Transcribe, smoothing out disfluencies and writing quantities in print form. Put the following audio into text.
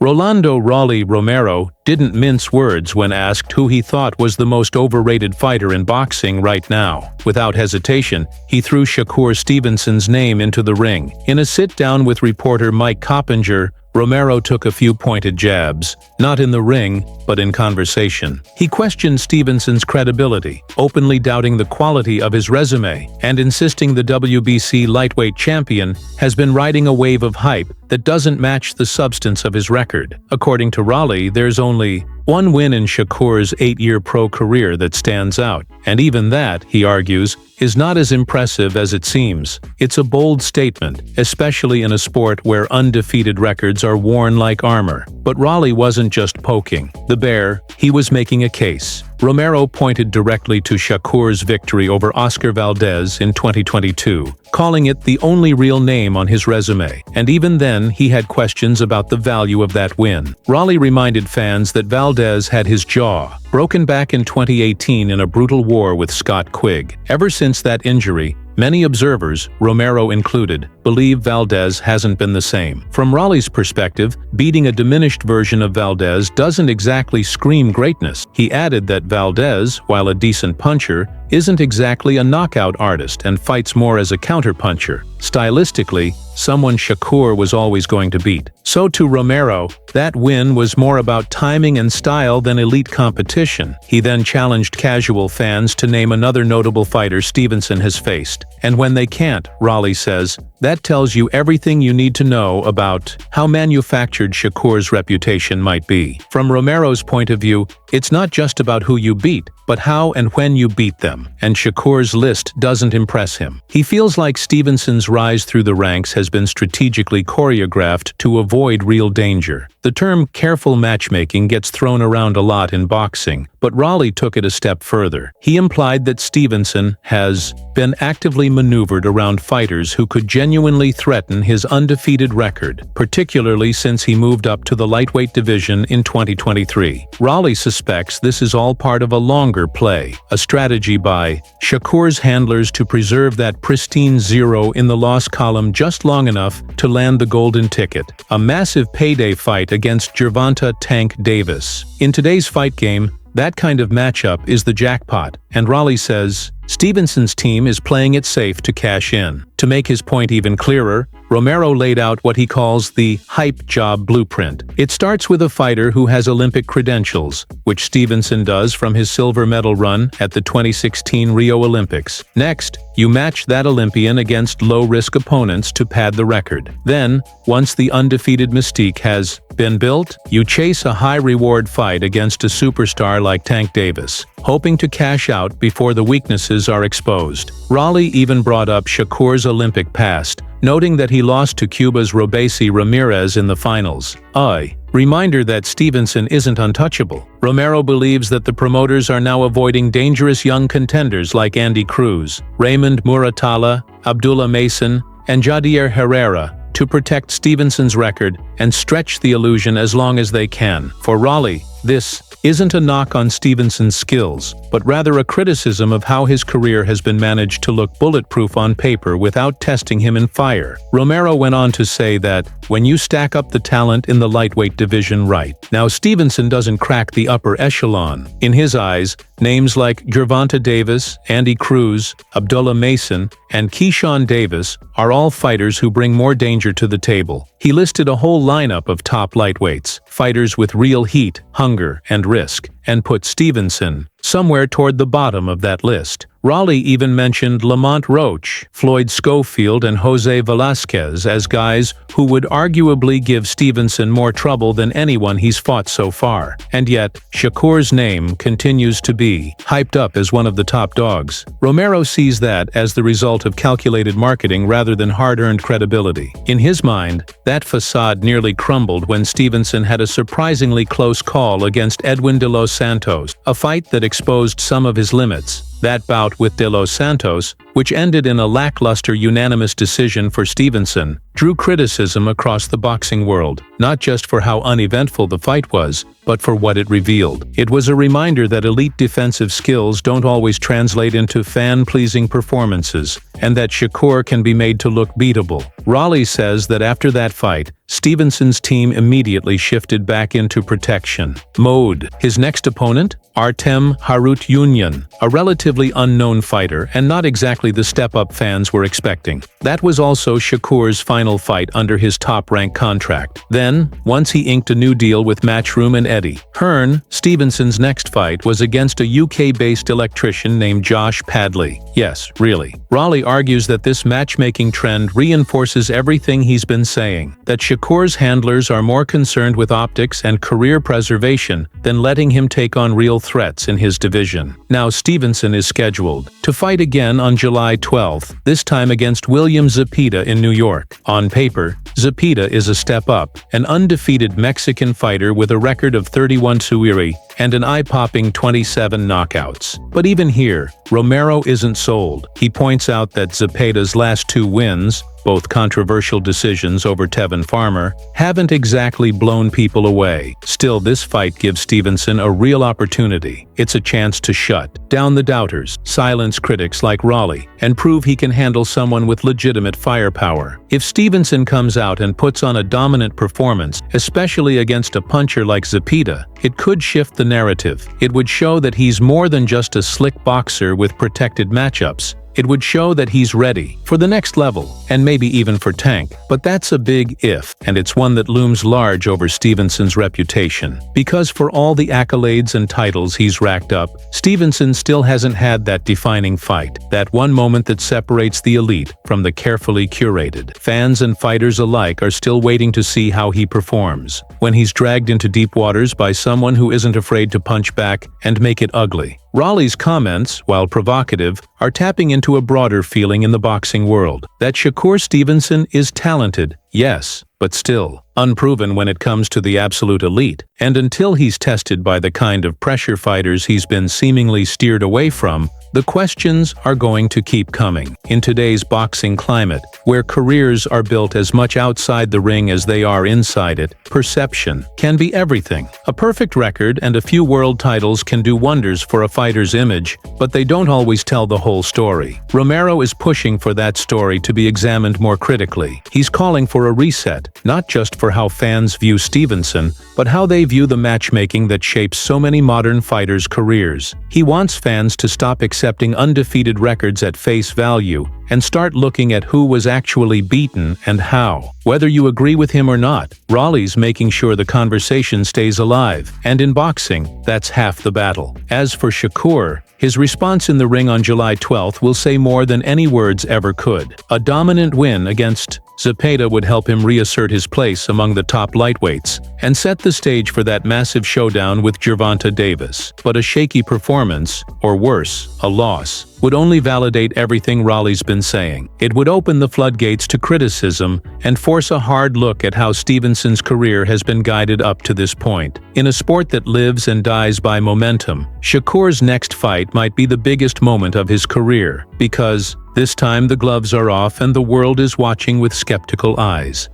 Rolando Romero didn't mince words when asked who he thought was the most overrated fighter in boxing right now. Without hesitation, he threw Shakur Stevenson's name into the ring. In a sit-down with reporter Mike Coppinger, Romero took a few pointed jabs, not in the ring, but in conversation. He questioned Stevenson's credibility, openly doubting the quality of his resume, and insisting the WBC lightweight champion has been riding a wave of hype that doesn't match the substance of his record. According to Raleigh, there's only one win in Shakur's 8-year pro career that stands out, and even that, he argues, is not as impressive as it seems. It's a bold statement, especially in a sport where undefeated records are worn like armor. But Raleigh wasn't just poking the bear, he was making a case. Romero pointed directly to Shakur's victory over Oscar Valdez in 2022, calling it the only real name on his resume, and even then he had questions about the value of that win. Raleigh reminded fans that Valdez had his jaw broken back in 2018 in a brutal war with Scott Quigg. Ever since that injury, many observers, Romero included, believe Valdez hasn't been the same. From Raleigh's perspective, beating a diminished version of Valdez doesn't exactly scream greatness. He added that Valdez, while a decent puncher, isn't exactly a knockout artist and fights more as a counterpuncher. Stylistically, someone Shakur was always going to beat. So to Romero, that win was more about timing and style than elite competition. He then challenged casual fans to name another notable fighter Stevenson has faced. And when they can't, Raleigh says, that tells you everything you need to know about how manufactured Shakur's reputation might be. From Romero's point of view, it's not just about who you beat, but how and when you beat them, and Shakur's list doesn't impress him. He feels like Stevenson's rise through the ranks has been strategically choreographed to avoid real danger. The term careful matchmaking gets thrown around a lot in boxing, but Raleigh took it a step further. He implied that Stevenson has been actively maneuvered around fighters who could genuinely threaten his undefeated record, particularly since he moved up to the lightweight division in 2023. Raleigh suspects this is all part of a longer play, a strategy by Shakur's handlers to preserve that pristine zero in the loss column just long enough to land the golden ticket, a massive payday fight against Gervonta "Tank" Davis. In today's fight game, that kind of matchup is the jackpot, and Raleigh says Stevenson's team is playing it safe to cash in. To make his point even clearer, Romero laid out what he calls the hype job blueprint. It starts with a fighter who has Olympic credentials, which Stevenson does from his silver medal run at the 2016 Rio Olympics. Next, you match that Olympian against low-risk opponents to pad the record. Then, once the undefeated mystique has been built, you chase a high-reward fight against a superstar like Tank Davis, hoping to cash out before the weaknesses are exposed. Raleigh even brought up Shakur's Olympic past, noting that he lost to Cuba's Robesi Ramirez in the finals. Reminder that Stevenson isn't untouchable. Romero believes that the promoters are now avoiding dangerous young contenders like Andy Cruz, Raymond Muratalla, Abdullah Mason, and Jadier Herrera to protect Stevenson's record and stretch the illusion as long as they can. For Raleigh, this isn't a knock on Stevenson's skills, but rather a criticism of how his career has been managed to look bulletproof on paper without testing him in fire. Romero went on to say that, when you stack up the talent in the lightweight division right. Now Stevenson doesn't crack the upper echelon. In his eyes, names like Gervonta Davis, Andy Cruz, Abdullah Mason, and Keyshawn Davis are all fighters who bring more danger to the table. He listed a whole lineup of top lightweights, fighters with real heat, hunger, and risk, and put Stevenson somewhere toward the bottom of that list. Raleigh even mentioned Lamont Roach, Floyd Schofield, and Jose Velasquez as guys who would arguably give Stevenson more trouble than anyone he's fought so far. And yet, Shakur's name continues to be hyped up as one of the top dogs. Romero sees that as the result of calculated marketing rather than hard-earned credibility. In his mind, that facade nearly crumbled when Stevenson had a surprisingly close call against Edwin de los Santos, a fight that exposed some of his limits. That bout with de los Santos, which ended in a lackluster unanimous decision for Stevenson, drew criticism across the boxing world, not just for how uneventful the fight was, but for what it revealed. It was a reminder that elite defensive skills don't always translate into fan-pleasing performances, and that Shakur can be made to look beatable. Raleigh says that after that fight, Stevenson's team immediately shifted back into protection mode. His next opponent? Artem Harutyunyan, a relatively unknown fighter and not exactly the step-up fans were expecting. That was also Shakur's final fight under his top-rank contract. Then, once he inked a new deal with Matchroom and Eddie Hearn, Stevenson's next fight was against a UK-based electrician named Josh Padley. Yes, really. Raleigh argues that this matchmaking trend reinforces everything he's been saying, that Shakur's handlers are more concerned with optics and career preservation than letting him take on real threats in his division. Now Stevenson is scheduled to fight again on July 12th, this time against William Zepeda in New York. On paper, Zepeda is a step up, an undefeated Mexican fighter with a record of 31 suiri and an eye-popping 27 knockouts. But even here, Romero isn't sold. He points out that Zepeda's last 2 wins, both controversial decisions over Tevin Farmer, haven't exactly blown people away. Still, this fight gives Stevenson a real opportunity. It's a chance to shut down the doubters, silence critics like Raleigh, and prove he can handle someone with legitimate firepower. If Stevenson comes out and puts on a dominant performance, especially against a puncher like Zepeda, it could shift the narrative. It would show that he's more than just a slick boxer with protected matchups. It would show that he's ready for the next level, and maybe even for Tank. But that's a big if, and it's one that looms large over Stevenson's reputation. Because for all the accolades and titles he's racked up, Stevenson still hasn't had that defining fight, that one moment that separates the elite from the carefully curated. Fans and fighters alike are still waiting to see how he performs, when he's dragged into deep waters by someone who isn't afraid to punch back and make it ugly. Raleigh's comments, while provocative, are tapping into a broader feeling in the boxing world, that Shakur Stevenson is talented, yes, but still unproven when it comes to the absolute elite. And until he's tested by the kind of pressure fighters he's been seemingly steered away from, the questions are going to keep coming. In today's boxing climate, where careers are built as much outside the ring as they are inside it, perception can be everything. A perfect record and a few world titles can do wonders for a fighter's image, but they don't always tell the whole story. Romero is pushing for that story to be examined more critically. He's calling for a reset, not just for how fans view Stevenson, but how they view the matchmaking that shapes so many modern fighters' careers. He wants fans to stop accepting undefeated records at face value and start looking at who was actually beaten and how. Whether you agree with him or not, Raleigh's making sure the conversation stays alive, and in boxing, that's half the battle. As for Shakur, his response in the ring on July 12th will say more than any words ever could. A dominant win against Zepeda would help him reassert his place among the top lightweights and set the stage for that massive showdown with Gervonta Davis. But a shaky performance, or worse, a loss, would only validate everything Raleigh's been saying. It would open the floodgates to criticism and force a hard look at how Stevenson's career has been guided up to this point. In a sport that lives and dies by momentum, Shakur's next fight might be the biggest moment of his career, because this time the gloves are off and the world is watching with skeptical eyes.